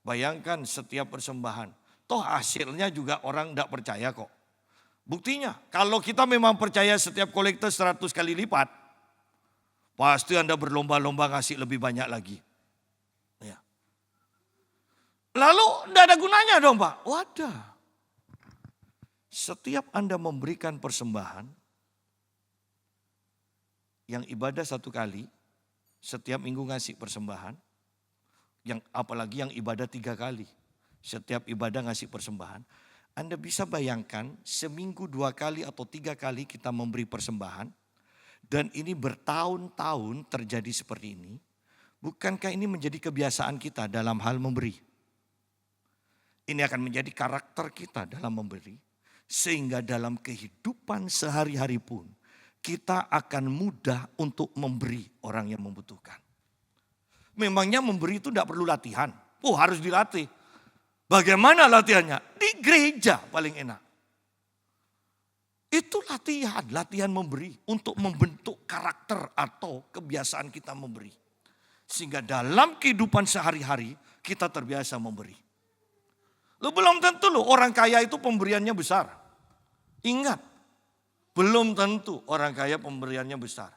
Bayangkan setiap persembahan. Toh hasilnya juga orang tidak percaya kok. Buktinya kalau kita memang percaya setiap kolektor 100 kali lipat. Pasti Anda berlomba-lomba ngasih lebih banyak lagi. Ya. Lalu tidak ada gunanya dong Pak. Wadah. Setiap Anda memberikan persembahan. Yang ibadah 1 kali. Setiap minggu ngasih persembahan. Apalagi yang ibadah 3 kali. Setiap ibadah ngasih persembahan. Anda bisa bayangkan seminggu 2 kali atau 3 kali kita memberi persembahan. Dan ini bertahun-tahun terjadi seperti ini. Bukankah ini menjadi kebiasaan kita dalam hal memberi? Ini akan menjadi karakter kita dalam memberi. Sehingga dalam kehidupan sehari-hari pun kita akan mudah untuk memberi orang yang membutuhkan. Memangnya memberi itu tidak perlu latihan. Oh, harus dilatih. Bagaimana latihannya? Di gereja paling enak. Itu latihan memberi untuk membentuk karakter atau kebiasaan kita memberi. Sehingga dalam kehidupan sehari-hari kita terbiasa memberi. Lo belum tentu lo orang kaya itu pemberiannya besar. Ingat, belum tentu orang kaya pemberiannya besar.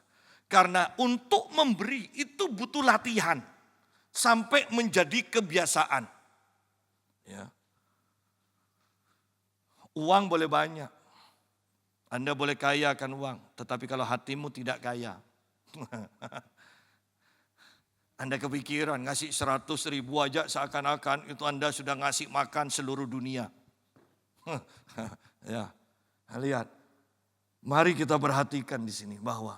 Karena untuk memberi itu butuh latihan. Sampai menjadi kebiasaan. Ya. Uang boleh banyak. Anda boleh kaya akan uang, tetapi kalau hatimu tidak kaya. Anda kepikiran ngasih 100.000 aja seakan-akan itu Anda sudah ngasih makan seluruh dunia. Ya, lihat. Mari kita perhatikan di sini bahwa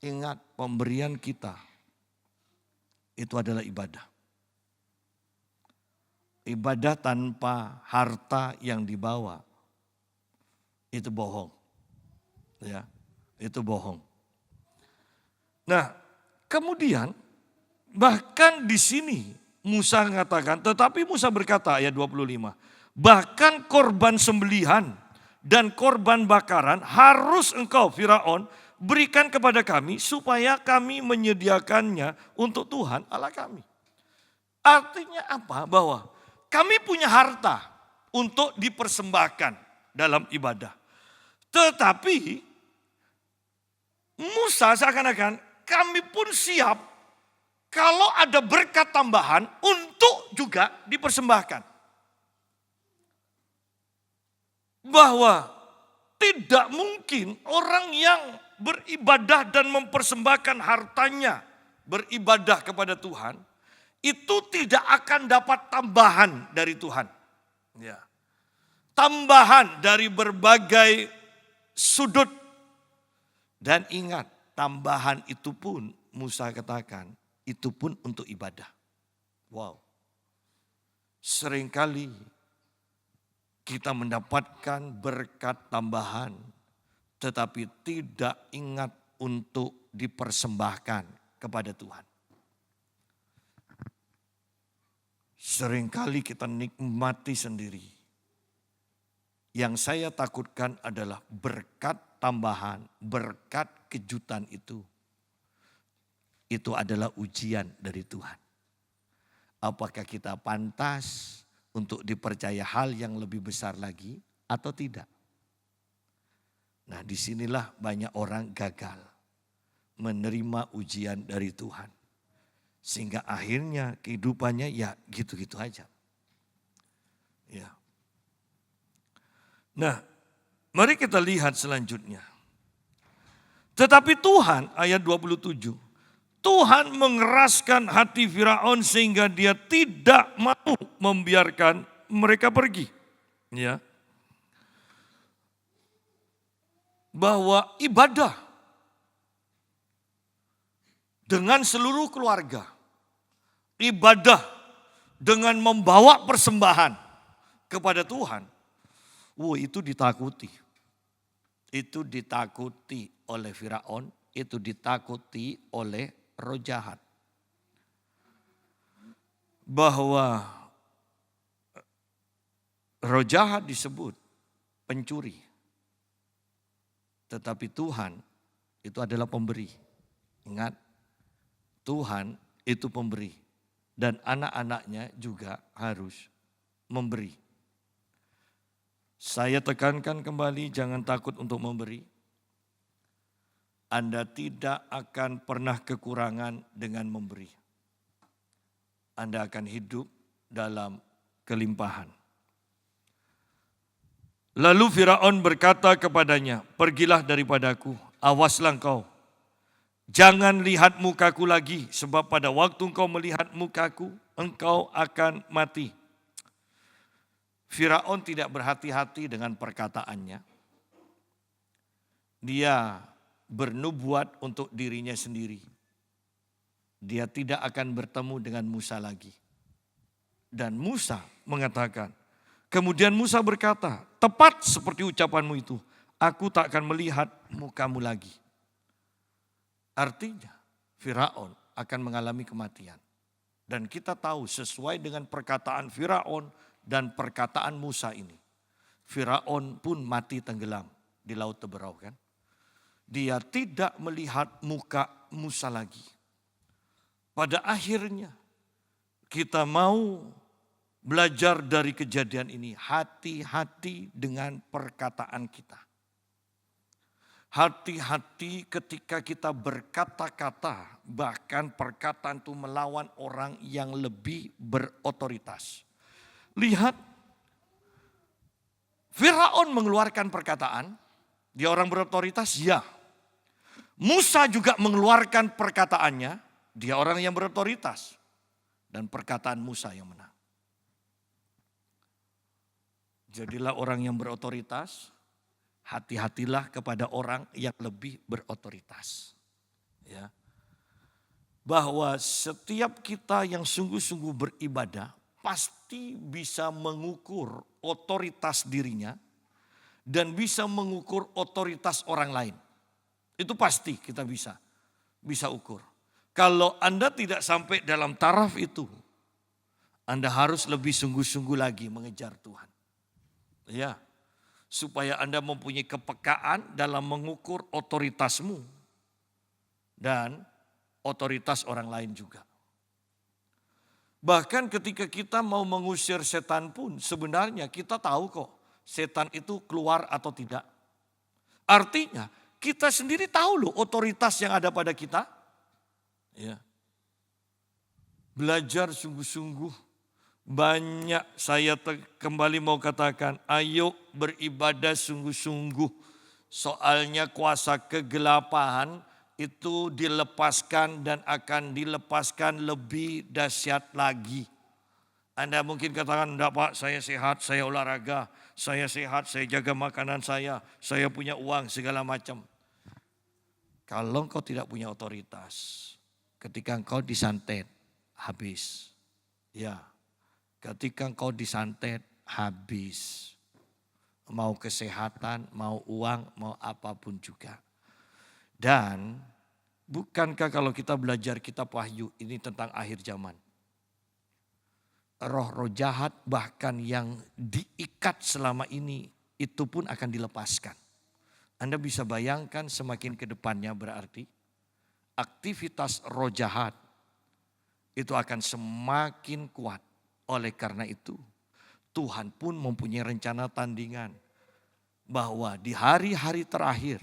ingat pemberian kita itu adalah ibadah. Ibadah tanpa harta yang dibawa itu bohong. Ya, itu bohong. Nah, kemudian bahkan di sini Musa mengatakan, tetapi Musa berkata ayat 25, bahkan korban sembelihan dan korban bakaran harus engkau Firaun berikan kepada kami supaya kami menyediakannya untuk Tuhan Allah kami. Artinya apa? Bahwa kami punya harta untuk dipersembahkan dalam ibadah. Tetapi Musa seakan-akan kami pun siap kalau ada berkat tambahan untuk juga dipersembahkan. Bahwa tidak mungkin orang yang beribadah dan mempersembahkan hartanya beribadah kepada Tuhan itu tidak akan dapat tambahan dari Tuhan. Ya. Tambahan dari berbagai sudut. Dan ingat, tambahan itu pun Musa katakan, itu pun untuk ibadah. Wow. Seringkali kita mendapatkan berkat tambahan, tetapi tidak ingat untuk dipersembahkan kepada Tuhan. Seringkali kita nikmati sendiri. Yang saya takutkan adalah berkat tambahan, berkat kejutan itu. Itu adalah ujian dari Tuhan. Apakah kita pantas untuk dipercaya hal yang lebih besar lagi atau tidak? Nah, disinilah banyak orang gagal menerima ujian dari Tuhan. Sehingga akhirnya kehidupannya ya gitu-gitu aja. Ya. Nah, mari kita lihat selanjutnya. Tetapi Tuhan, ayat 27, Tuhan mengeraskan hati Firaun sehingga dia tidak mau membiarkan mereka pergi. Ya. Bahwa ibadah dengan seluruh keluarga, ibadah dengan membawa persembahan kepada Tuhan, itu ditakuti. Itu ditakuti oleh Firaun, itu ditakuti oleh roh jahat. Bahwa roh jahat disebut pencuri. Tetapi Tuhan itu adalah pemberi. Ingat, Tuhan itu pemberi. Dan anak-anaknya juga harus memberi. Saya tekankan kembali, jangan takut untuk memberi. Anda tidak akan pernah kekurangan dengan memberi. Anda akan hidup dalam kelimpahan. Lalu Firaun berkata kepadanya, pergilah daripadaku, awaslah engkau. Jangan lihat mukaku lagi, sebab pada waktu engkau melihat mukaku, engkau akan mati. Firaun tidak berhati-hati dengan perkataannya. Dia bernubuat untuk dirinya sendiri. Dia tidak akan bertemu dengan Musa lagi. Dan Musa mengatakan, kemudian Musa berkata, tepat seperti ucapanmu itu, aku tak akan melihat mukamu lagi. Artinya Firaun akan mengalami kematian. Dan kita tahu sesuai dengan perkataan Firaun dan perkataan Musa ini. Firaun pun mati tenggelam di Laut Teberau kan. Dia tidak melihat muka Musa lagi. Pada akhirnya kita mau belajar dari kejadian ini. Hati-hati dengan perkataan kita. Hati-hati ketika kita berkata-kata, bahkan perkataan itu melawan orang yang lebih berotoritas. Lihat, Firaun mengeluarkan perkataan, dia orang berotoritas, ya. Musa juga mengeluarkan perkataannya, dia orang yang berotoritas. Dan perkataan Musa yang menang. Jadilah orang yang berotoritas. Hati-hatilah kepada orang yang lebih berotoritas. Ya. Bahwa setiap kita yang sungguh-sungguh beribadah pasti bisa mengukur otoritas dirinya dan bisa mengukur otoritas orang lain. Itu pasti kita bisa ukur. Kalau Anda tidak sampai dalam taraf itu, Anda harus lebih sungguh-sungguh lagi mengejar Tuhan. Ya. Supaya Anda mempunyai kepekaan dalam mengukur otoritasmu dan otoritas orang lain juga. Bahkan ketika kita mau mengusir setan pun sebenarnya kita tahu kok setan itu keluar atau tidak. Artinya kita sendiri tahu loh otoritas yang ada pada kita. Ya. Belajar sungguh-sungguh. Banyak saya kembali mau katakan, ayo beribadah sungguh-sungguh. Soalnya kuasa kegelapan itu dilepaskan dan akan dilepaskan lebih dahsyat lagi. Anda mungkin katakan, enggak Pak, saya sehat, saya olahraga, saya sehat, saya jaga makanan saya punya uang segala macam. Kalau engkau tidak punya otoritas, ketika engkau disantet, habis. Ya. Ketika engkau disantet, habis. Mau kesehatan, mau uang, mau apapun juga. Dan bukankah kalau kita belajar kitab Wahyu ini tentang akhir zaman. Roh-roh jahat bahkan yang diikat selama ini itu pun akan dilepaskan. Anda bisa bayangkan semakin ke depannya berarti aktivitas roh jahat itu akan semakin kuat. Oleh karena itu, Tuhan pun mempunyai rencana tandingan bahwa di hari-hari terakhir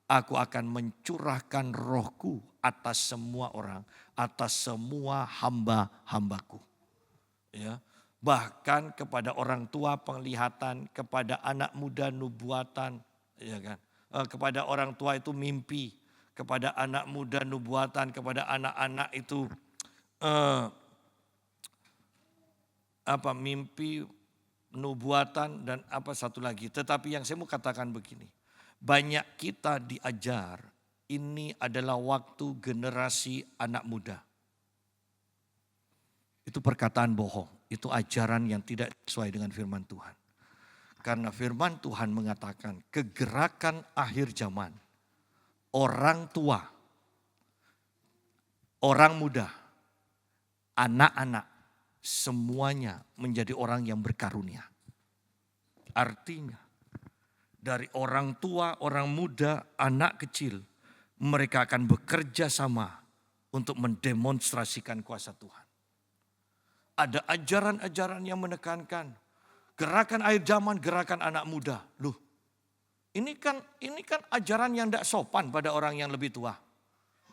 aku akan mencurahkan rohku atas semua orang, atas semua hamba-hambaku. Ya, bahkan kepada orang tua penglihatan, kepada anak muda nubuatan, ya kan? Kepada orang tua itu mimpi, kepada anak muda nubuatan, kepada anak-anak itu mimpi, nubuatan dan apa satu lagi. Tetapi yang saya mau katakan begini. Banyak kita diajar ini adalah waktu generasi anak muda. Itu perkataan bohong. Itu ajaran yang tidak sesuai dengan firman Tuhan. Karena firman Tuhan mengatakan kegerakan akhir zaman. Orang tua, orang muda, anak-anak. Semuanya menjadi orang yang berkarunia. Artinya dari orang tua, orang muda, anak kecil. Mereka akan bekerja sama untuk mendemonstrasikan kuasa Tuhan. Ada ajaran-ajaran yang menekankan. Gerakan akhir zaman, gerakan anak muda. Loh, ini kan ajaran yang tidak sopan pada orang yang lebih tua.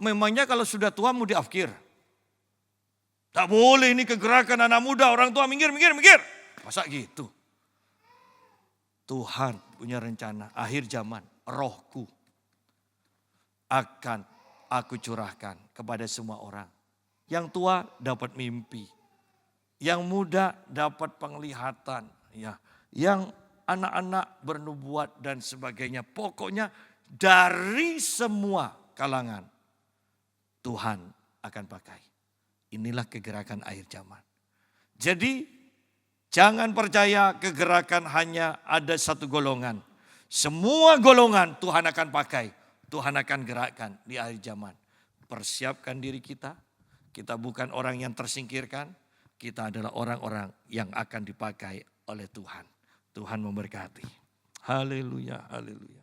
Memangnya kalau sudah tua mau diafkir? Tak boleh ini kegerakan anak muda, orang tua minggir. Masa gitu? Tuhan punya rencana akhir zaman, rohku akan aku curahkan kepada semua orang. Yang tua dapat mimpi, yang muda dapat penglihatan, ya, yang anak-anak bernubuat dan sebagainya. Pokoknya dari semua kalangan Tuhan akan pakai. Inilah kegerakan akhir zaman. Jadi jangan percaya kegerakan hanya ada satu golongan. Semua golongan Tuhan akan pakai. Tuhan akan gerakkan di akhir zaman. Persiapkan diri kita. Kita bukan orang yang tersingkirkan. Kita adalah orang-orang yang akan dipakai oleh Tuhan. Tuhan memberkati. Haleluya, haleluya.